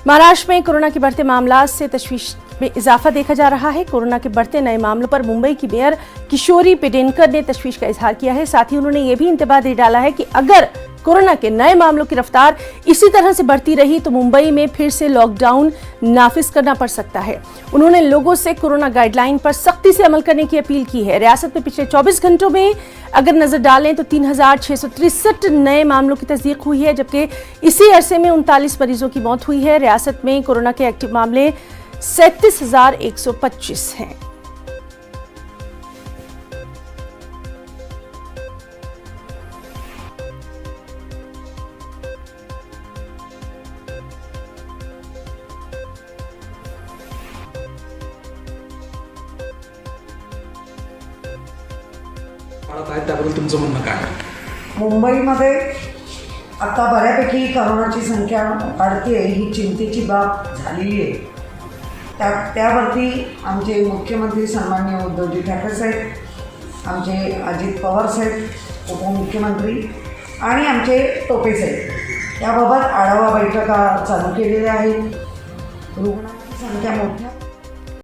महाराष्ट्र में कोरोना के बढ़ते मामला से तशवीश में इजाफा देखा जा रहा है। कोरोना के बढ़ते नए मामलों पर मुंबई की मेयर किशोरी पेडनेकर ने तशवीश का इजहार किया है। साथ ही उन्होंने ये भी इंतबाह दे डाला है कि अगर कोरोना के नए मामलों की रफ्तार इसी तरह से बढ़ती रही तो मुंबई में फिर से लॉकडाउन नाफिज करना पड़ सकता है। उन्होंने लोगों से कोरोना गाइडलाइन पर सख्ती से अमल करने की अपील की है। रियासत में पिछले 24 घंटों में अगर नजर डालें तो 3663 नए मामलों की तस्दीक हुई है, जबकि इसी अरसे में 39 मरीजों की मौत हुई है। रियासत में कोरोना के एक्टिव मामले 37,125 हैं। त्याबद्दल तुमचं म्हणणं काय? मुंबईमध्ये आता बऱ्यापैकी करोनाची संख्या वाढते ही चिंतेची बाब झालेली आहे। त्यावरती आमचे मुख्यमंत्री सन्माननीय उद्धवजी ठाकरे साहेब, आमचे अजित पवार साहेब उपमुख्यमंत्री आणि आमचे टोपे साहेब याबाबत आढावा बैठका चालू केलेल्या आहेत। रुग्णांची संख्या मोठ्या